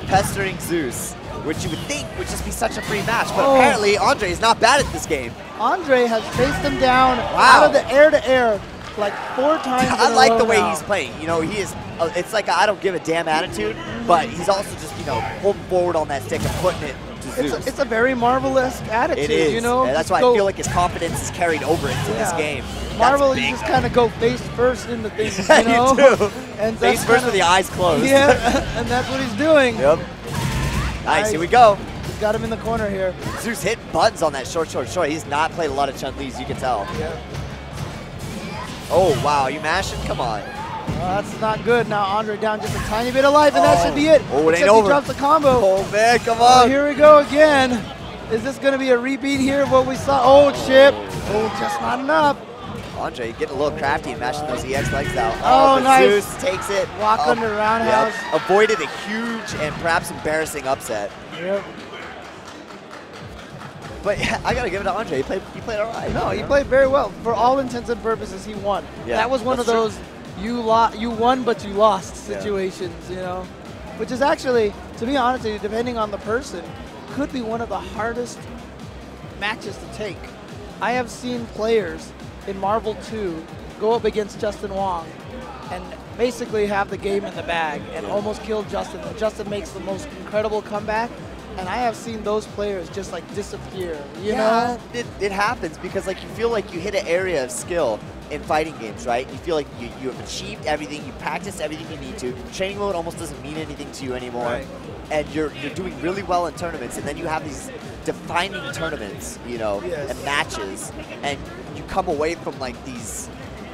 pestering Zeus, which you would think would just be such a free match, but apparently Andre is not bad at this game. Andre has faced him down out of the air to air like 4 times I like the way he's playing. You know, he is, it's like a I don't give a damn attitude, but he's also just, you know, holding forward on that stick and putting it to Zeus. Zeus. It's a very Marvel-esque attitude, It is. you know? And that's why I feel like his confidence is carried over into this game. Marvel, you just kind of go face first into things, you know? You do. And face first with the eyes closed. Yeah, and that's what he's doing. Yep. Nice, here we go. He's got him in the corner here. Zeus hit buttons on that short. He's not played a lot of Chun-Li's, you can tell. Yeah. Oh, wow, you mashing? Come on. That's not good. Now Andre down just a tiny bit of life, and that should be it. Oh, it ain't Except over. He drops the combo. Oh, man, come on. Here we go again. Is this going to be a repeat here of what we saw? Oh, chip. Oh, just not enough. Andre getting a little crafty and mashing those EX legs out. Oh, nice. Zeus takes it. Walk under roundhouse. Yep. Avoided a huge and perhaps embarrassing upset. Yep. But yeah, I got to give it to Andre. He played all right. No, he played very well. For all intents and purposes, he won. Yeah, that was one of those you won but you lost situations, you know, which is actually, to be honest with you, depending on the person, could be one of the hardest matches to take. I have seen players in Marvel 2 go up against Justin Wong and basically have the game in the bag and almost kill Justin. And Justin makes the most incredible comeback. And I have seen those players just like disappear, you know? It happens because like you feel like you hit an area of skill in fighting games, right? You feel like you have achieved everything, you practiced everything you need to. Training mode almost doesn't mean anything to you anymore. Right. And you're doing really well in tournaments, and then you have these defining tournaments, you know, and matches, and you come away from like these,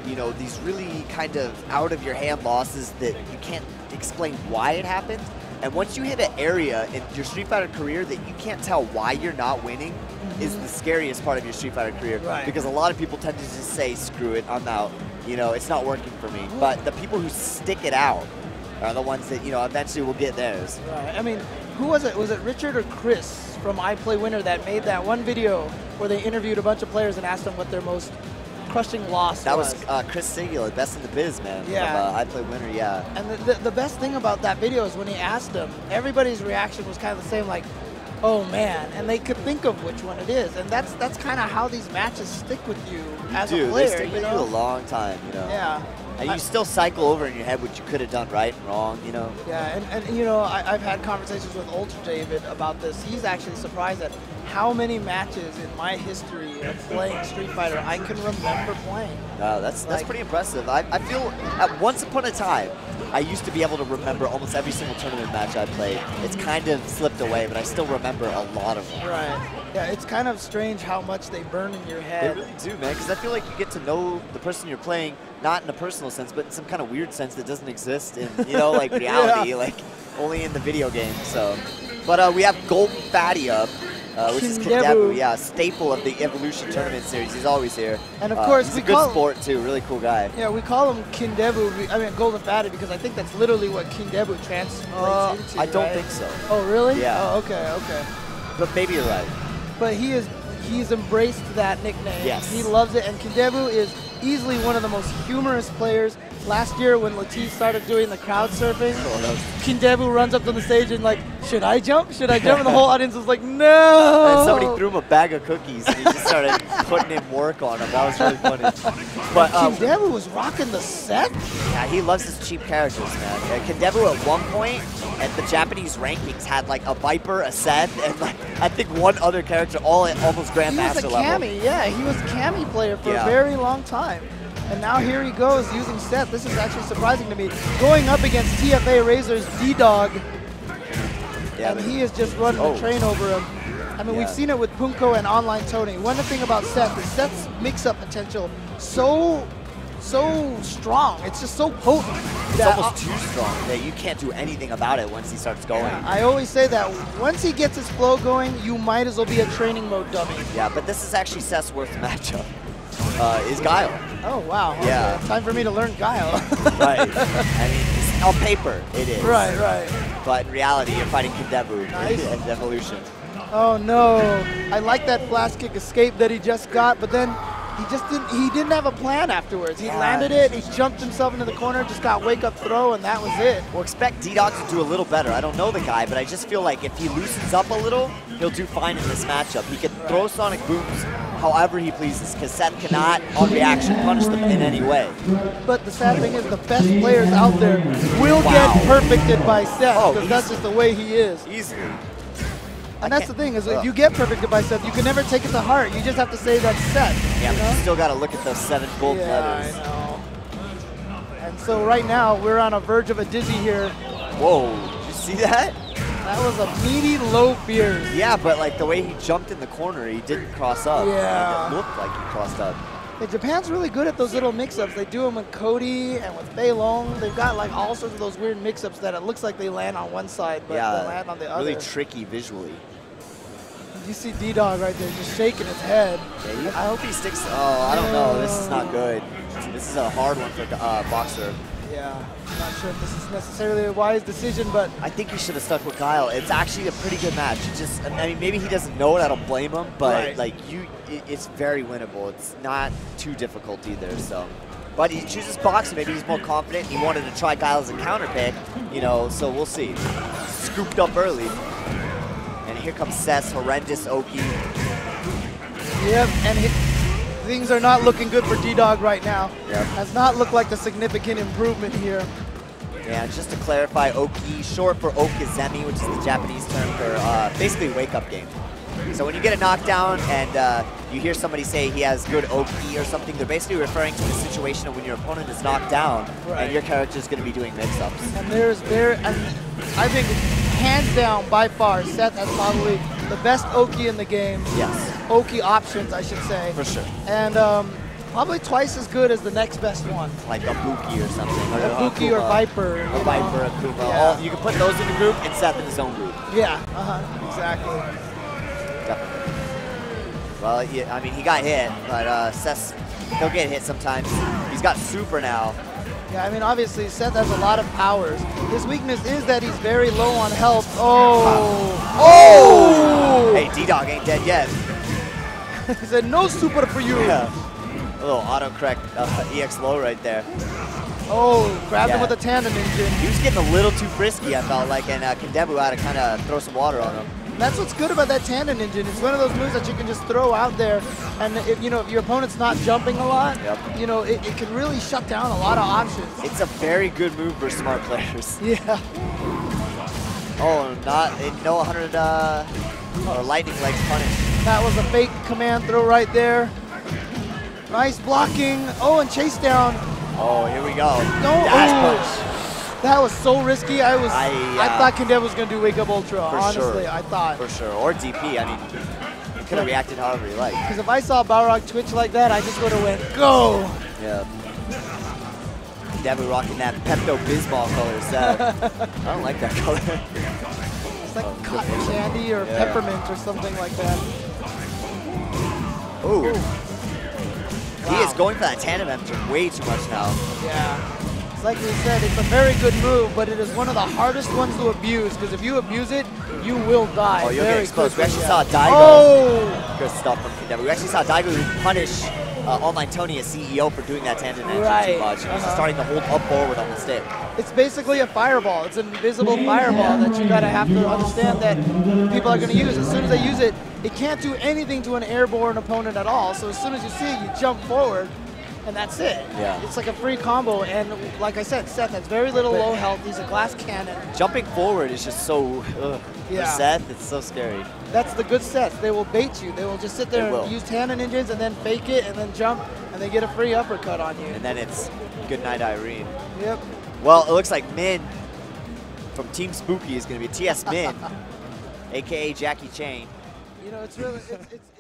you know, these really kind of out of your hand losses that you can't explain why it happened. And once you hit an area in your Street Fighter career that you can't tell why you're not winning, is the scariest part of your Street Fighter career. Right. Because a lot of people tend to just say, screw it, I'm out. You know, it's not working for me. But the people who stick it out are the ones that, you know, eventually will get theirs. Right. I mean, who was it? Was it Richard or Chris from I Play Winner that made that one video where they interviewed a bunch of players and asked them what their most crushing loss that was Chris Sigula, best in the biz, man. Yeah. From, I Play Winner, yeah. And the best thing about that video is when he asked them, everybody's reaction was kind of the same, like, oh man, and they could think of which one it is. And that's kind of how these matches stick with you as a player. They stick with you a long time, you know. Yeah. And you still cycle over in your head what you could have done right and wrong, you know. Yeah, and you know, I've had conversations with Ultra David about this. He's actually surprised at how many matches in my history of playing Street Fighter I can remember playing. No, that's pretty impressive. I feel at once upon a time, I used to be able to remember almost every single tournament match I played. It's kind of slipped away, but I still remember a lot of them. Right. Yeah, it's kind of strange how much they burn in your head. They really do, man, because I feel like you get to know the person you're playing, not in a personal sense, but in some kind of weird sense that doesn't exist in, you know, like reality, like only in the video game. So, but we have Golden Fatty up. Which is Kevu, yeah, a staple of the Evolution Tournament Series. He's always here. And of course, he's a good sport too, really cool guy. Yeah, we call him Kindevu, I mean Golden Fatty, because I think that's literally what Kindevu translates into, I don't think so. Oh, really? Yeah. Oh, okay. But maybe you're right. But he's embraced that nickname. Yes. He loves it, and Kindevu is easily one of the most humorous players. Last year when Latif started doing the crowd surfing, Kindevu runs up to the stage and like, should I jump? Should I jump? And the whole audience was like, no! And somebody threw him a bag of cookies and he just started putting in work on him. That was really funny. But Kindevu was rocking the set? Yeah, he loves his cheap characters, man. Kindevu at one point at the Japanese rankings had like a Viper, a Seth, and like I think one other character all at almost Grandmaster level. He was a Cammy, yeah. He was a Cammy player for a very long time. And now here he goes using Seth. This is actually surprising to me. Going up against TFA Razor's D-Dog. Yeah, and he is just running the train over him. I mean, we've seen it with Punko and Online Tony. One thing about Seth is Seth's mix-up potential so strong. It's just so potent. It's almost too strong that you can't do anything about it once he starts going. Yeah, I always say that once he gets his flow going, you might as well be a training mode dummy. Yeah, but this is actually Seth's worst matchup. Is Guile. Oh, wow. Yeah. Okay. Time for me to learn Guile. Right. I mean, on paper, it is. Right. But in reality, you're fighting Kevu and Evolution. Oh, no. I like that flash kick escape that he just got, but then he didn't have a plan afterwards. He landed it, he jumped himself into the corner, just got wake-up throw, and that was it. Well, expect D-Dog to do a little better. I don't know the guy, but I just feel like if he loosens up a little, he'll do fine in this matchup. He can throw Sonic Booms however he pleases, because Seth cannot, on reaction, punish them in any way. But the sad thing is the best players out there will get perfected by Seth, because that's just the way he is. Easily. And that's the thing, is if you get perfected by Seth, you can never take it to heart. You just have to say that's Seth. Yeah, but you still got to look at those 7 gold letters. I know. And so right now, we're on a verge of a dizzy here. Whoa, did you see that? That was a meaty low beard. Yeah, but like the way he jumped in the corner, he didn't cross up. Yeah. It looked like he crossed up. Yeah, Japan's really good at those little mix-ups. They do them with Cody and with Fei Long. They've got like all sorts of those weird mix-ups that it looks like they land on one side, but they land on the other. Really tricky visually. You see D-Dog right there just shaking his head. Yeah, I hope he sticks. Oh, I don't know. This is not good. This is a hard one for Boxer. Yeah, I'm not sure if this is necessarily a wise decision, but I think he should have stuck with Kyle. It's actually a pretty good match. I mean, maybe he doesn't know it. I don't blame him, but like it's very winnable. It's not too difficult either. So, but he chooses Boxer. Maybe he's more confident. He wanted to try Kyle as a counter pick, you know. So we'll see. Scooped up early, and here comes Seth's horrendous Oki. Yep, and things are not looking good for D-Dog right now. Yep. Has not looked like the significant improvement here. Yeah, just to clarify, Oki, short for Okizemi, which is the Japanese term for basically wake-up game. So when you get a knockdown and you hear somebody say he has good Oki or something, they're basically referring to the situation of when your opponent is knocked down and your character is going to be doing mix-ups. And I think hands down, by far, Seth has probably the best Oki in the game. Yes. Oki options, I should say. For sure. And probably twice as good as the next best one. Like a Buki or something. Or a Buki or Viper. A Viper, a Kuma. Yeah. You can put those in the group and Seth in his own group. Yeah, exactly. Definitely. Well, yeah, I mean, he got hit, but Seth, he'll get hit sometimes. He's got super now. Yeah, I mean, obviously, Seth has a lot of powers. His weakness is that he's very low on health. Oh! Hey, D-Dog ain't dead yet. He said, no super for you. Yeah. A little auto-correct EX low right there. Oh, grabbed him with a tandem engine. He was getting a little too frisky, I felt like, and Kendebu had to kind of throw some water on him. And that's what's good about that tandem engine. It's one of those moves that you can just throw out there, and if your opponent's not jumping a lot, it can really shut down a lot of options. It's a very good move for smart players. Yeah. Oh, no 100 or lightning legs punish. That was a fake command throw right there. Nice blocking. Oh, and chase down. Oh, here we go. No. Dash punch. That was so risky. I thought Kendebu was going to do Wake Up Ultra, honestly. I thought. For sure. Or DP. I mean, he could have reacted however he liked. Because if I saw Balrog twitch like that, I just would have went, go! Yeah. Kendebu rocking that Pepto-Bismol color set. I don't like that color. It's like cotton candy or peppermint or something like that. Ooh. He is going for that tandem engine way too much now. Yeah. It's like we said, it's a very good move, but it is one of the hardest ones to abuse, because if you abuse it, you will die. Oh, you'll get exposed. We actually saw Daigo. Oh! Good stuff from Kendebu. We actually saw Daigo punish Online Tony, a CEO, for doing that tandem engine too much. He's starting to hold up forward on the stick. It's basically a fireball. It's an invisible fireball that you gotta have to understand that people are gonna use. As soon as they use it, it can't do anything to an airborne opponent at all. So as soon as you see it, you jump forward, and that's it. Yeah. It's like a free combo, and like I said, Seth has very little low health. He's a glass cannon. Jumping forward is just so, for Seth, it's so scary. That's the good Seth. They will bait you. They will just sit there and use tandem engines and then fake it and then jump, and they get a free uppercut on you. And then it's good night, Irene. Yep. Well, it looks like Min from Team Spooky is going to be TS Min, a.k.a. Jackie Chan. You know, it's really, it's